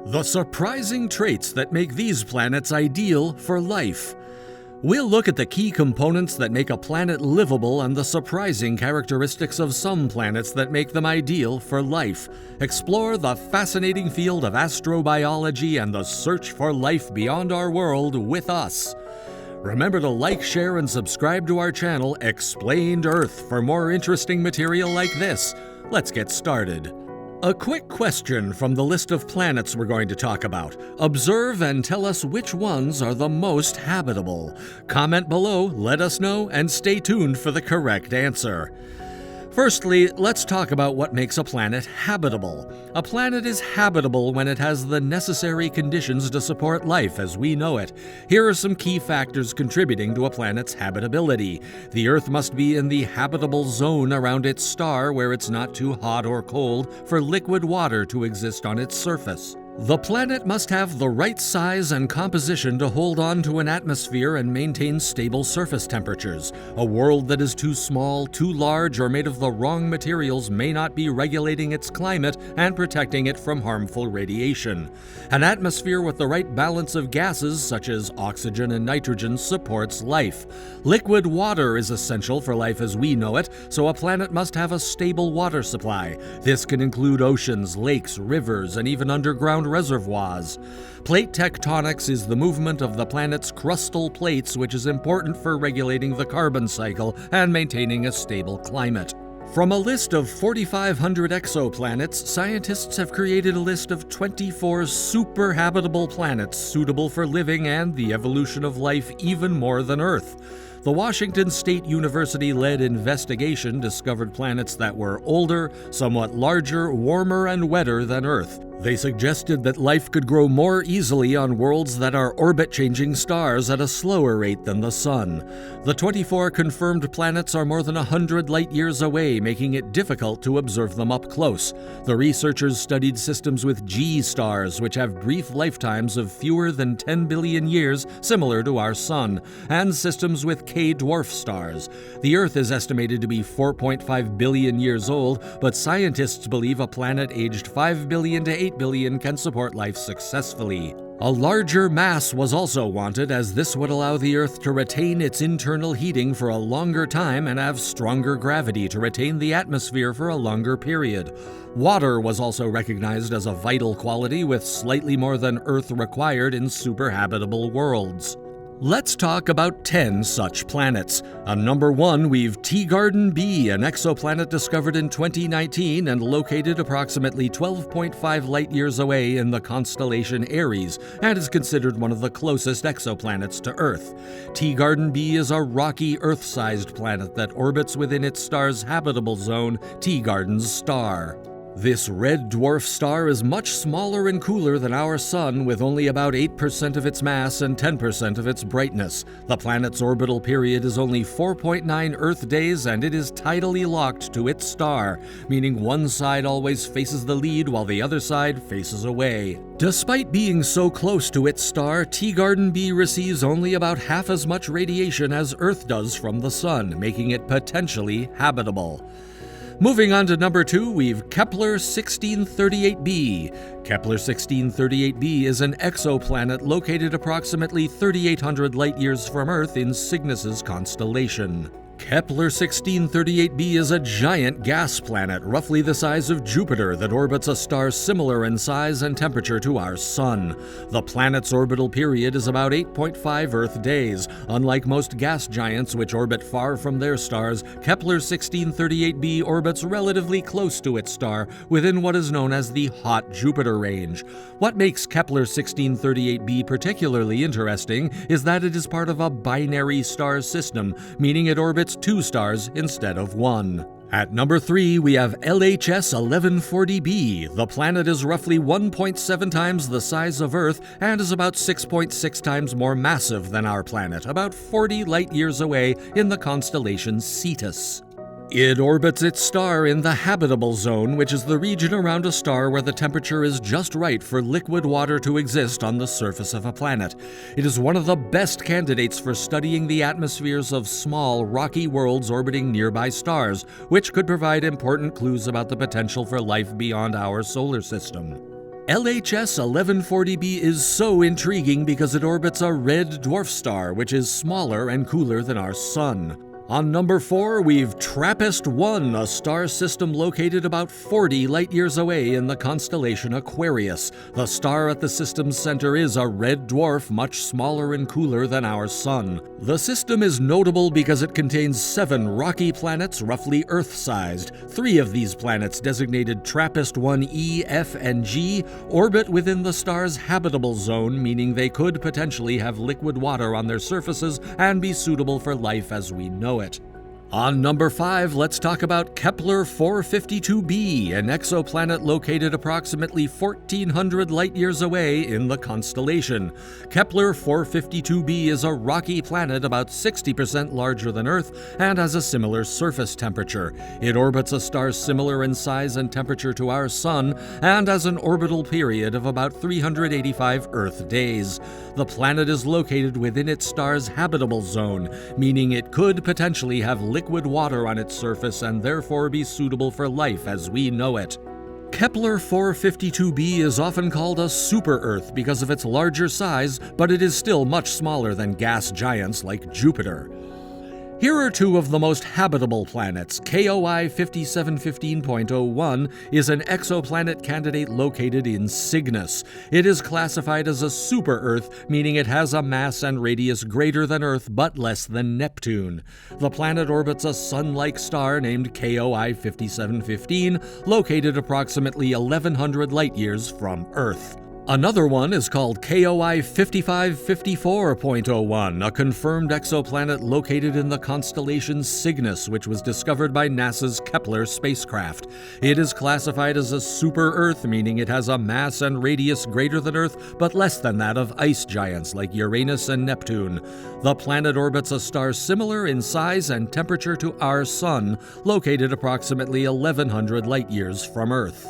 The surprising traits that make these planets ideal for life. We'll look at the key components that make a planet livable and the surprising characteristics of some planets that make them ideal for life. Explore the fascinating field of astrobiology and the search for life beyond our world with us. Remember to like, share, and subscribe to our channel, Explained Earth, for more interesting material like this. Let's get started. A quick question from the list of planets we're going to talk about. Observe and tell us which ones are the most habitable. Comment below, let us know, and stay tuned for the correct answer. Firstly, let's talk about what makes a planet habitable. A planet is habitable when it has the necessary conditions to support life as we know it. Here are some key factors contributing to a planet's habitability. The Earth must be in the habitable zone around its star where it's not too hot or cold for liquid water to exist on its surface. The planet must have the right size and composition to hold on to an atmosphere and maintain stable surface temperatures. A world that is too small, too large, or made of the wrong materials may not be regulating its climate and protecting it from harmful radiation. An atmosphere with the right balance of gases, such as oxygen and nitrogen, supports life. Liquid water is essential for life as we know it, so a planet must have a stable water supply. This can include oceans, lakes, rivers, and even underground reservoirs. Plate tectonics is the movement of the planet's crustal plates, which is important for regulating the carbon cycle and maintaining a stable climate. From a list of 4,500 exoplanets, scientists have created a list of 24 super habitable planets suitable for living and the evolution of life even more than Earth. The Washington State University-led investigation discovered planets that were older, somewhat larger, warmer, and wetter than Earth. They suggested that life could grow more easily on worlds that are orbit-changing stars at a slower rate than the Sun. The 24 confirmed planets are more than 100 light-years away, making it difficult to observe them up close. The researchers studied systems with G stars, which have brief lifetimes of fewer than 10 billion years, similar to our Sun, and systems with K dwarf stars. The Earth is estimated to be 4.5 billion years old, but scientists believe a planet aged 5 billion to 8 billion can support life successfully. A larger mass was also wanted, as this would allow the Earth to retain its internal heating for a longer time and have stronger gravity to retain the atmosphere for a longer period. Water was also recognized as a vital quality, with slightly more than Earth required in superhabitable worlds. Let's talk about 10 such planets. On number 1, we've TEEGARDEN B, an exoplanet discovered in 2019 and located approximately 12.5 light-years away in the constellation Aries, and is considered one of the closest exoplanets to Earth. TEEGARDEN B is a rocky Earth-sized planet that orbits within its star's habitable zone, Teegarden's star. This red dwarf star is much smaller and cooler than our Sun, with only about 8% of its mass and 10% of its brightness. The planet's orbital period is only 4.9 Earth days, and it is tidally locked to its star, meaning one side always faces the lead while the other side faces away. Despite being so close to its star, TEEGARDEN B receives only about half as much radiation as Earth does from the Sun, making it potentially habitable. Moving on to number 2, we've Kepler 1638b. Kepler 1638b is an exoplanet located approximately 3,800 light-years from Earth in Cygnus's constellation. Kepler 1638b is a giant gas planet, roughly the size of Jupiter, that orbits a star similar in size and temperature to our Sun. The planet's orbital period is about 8.5 Earth days. Unlike most gas giants which orbit far from their stars, Kepler 1638b orbits relatively close to its star, within what is known as the hot Jupiter range. What makes Kepler 1638b particularly interesting is that it is part of a binary star system, meaning it orbits 2 stars instead of 1. At number 3, we have LHS 1140b. The planet is roughly 1.7 times the size of Earth and is about 6.6 times more massive than our planet, about 40 light-years away in the constellation Cetus. It orbits its star in the habitable zone, which is the region around a star where the temperature is just right for liquid water to exist on the surface of a planet. It is one of the best candidates for studying the atmospheres of small, rocky worlds orbiting nearby stars, which could provide important clues about the potential for life beyond our solar system. LHS 1140b is so intriguing because it orbits a red dwarf star, which is smaller and cooler than our Sun. On number 4, we've TRAPPIST-1, a star system located about 40 light-years away in the constellation Aquarius. The star at the system's center is a red dwarf, much smaller and cooler than our Sun. The system is notable because it contains 7 rocky planets roughly Earth-sized. 3 of these planets, designated TRAPPIST-1e, F, and G, orbit within the star's habitable zone, meaning they could potentially have liquid water on their surfaces and be suitable for life as we know it. On number 5, let's talk about Kepler 452b, an exoplanet located approximately 1,400 light-years away in the constellation. Kepler 452b is a rocky planet about 60% larger than Earth and has a similar surface temperature. It orbits a star similar in size and temperature to our Sun and has an orbital period of about 385 Earth days. The planet is located within its star's habitable zone, meaning it could potentially have liquid water on its surface and therefore be suitable for life as we know it. Kepler 452b is often called a super-Earth because of its larger size, but it is still much smaller than gas giants like Jupiter. Here are 2 of the most habitable planets. KOI 5715.01 is an exoplanet candidate located in Cygnus. It is classified as a super-Earth, meaning it has a mass and radius greater than Earth but less than Neptune. The planet orbits a Sun-like star named KOI 5715, located approximately 1,100 light-years from Earth. Another one is called KOI 5554.01, a confirmed exoplanet located in the constellation Cygnus, which was discovered by NASA's Kepler spacecraft. It is classified as a super-Earth, meaning it has a mass and radius greater than Earth, but less than that of ice giants like Uranus and Neptune. The planet orbits a star similar in size and temperature to our Sun, located approximately 1,100 light-years from Earth.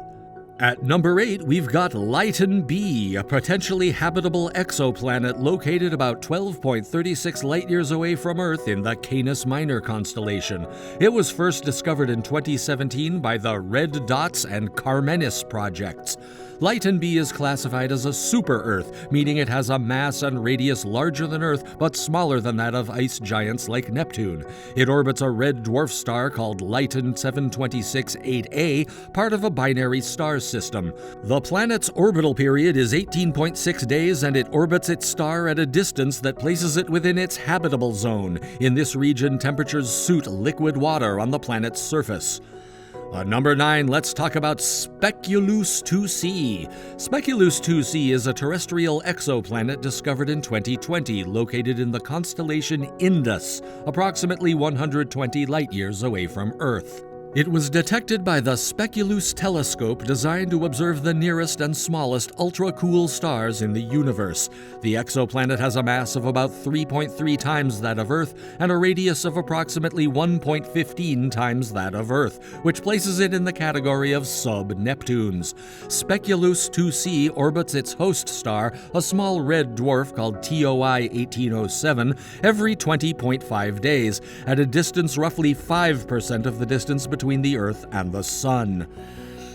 At number 8, we've got Lyton b, a potentially habitable exoplanet located about 12.36 light-years away from Earth in the Canis Minor constellation. It was first discovered in 2017 by the Red Dots and Carmenis projects. Lyton b is classified as a super-Earth, meaning it has a mass and radius larger than Earth but smaller than that of ice giants like Neptune. It orbits a red dwarf star called Lyton 726-8a, part of a binary star system. The planet's orbital period is 18.6 days and it orbits its star at a distance that places it within its habitable zone. In this region, temperatures suit liquid water on the planet's surface. On number 9, let's talk about Speculus 2c. Speculus 2c is a terrestrial exoplanet discovered in 2020, located in the constellation Indus, approximately 120 light-years away from Earth. It was detected by the Speculus telescope designed to observe the nearest and smallest ultra-cool stars in the universe. The exoplanet has a mass of about 3.3 times that of Earth and a radius of approximately 1.15 times that of Earth, which places it in the category of sub-Neptunes. Speculus 2c orbits its host star, a small red dwarf called TOI 1807, every 20.5 days, at a distance roughly 5% of the distance between the Earth and the Sun.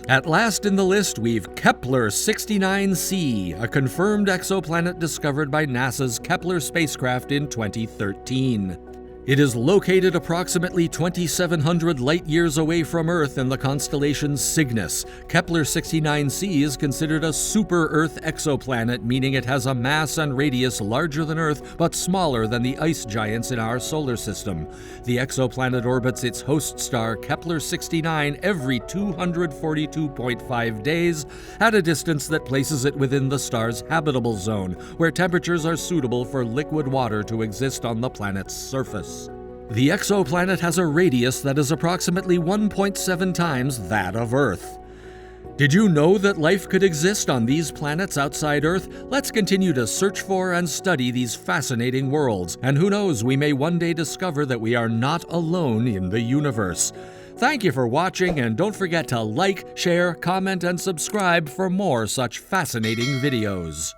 At last in the list, we've Kepler 69c, a confirmed exoplanet discovered by NASA's Kepler spacecraft in 2013. It is located approximately 2,700 light-years away from Earth in the constellation Cygnus. Kepler 69c is considered a super-Earth exoplanet, meaning it has a mass and radius larger than Earth but smaller than the ice giants in our solar system. The exoplanet orbits its host star Kepler 69 every 242.5 days at a distance that places it within the star's habitable zone, where temperatures are suitable for liquid water to exist on the planet's surface. The exoplanet has a radius that is approximately 1.7 times that of Earth. Did you know that life could exist on these planets outside Earth? Let's continue to search for and study these fascinating worlds, and who knows, we may one day discover that we are not alone in the universe. Thank you for watching, and don't forget to like, share, comment, and subscribe for more such fascinating videos.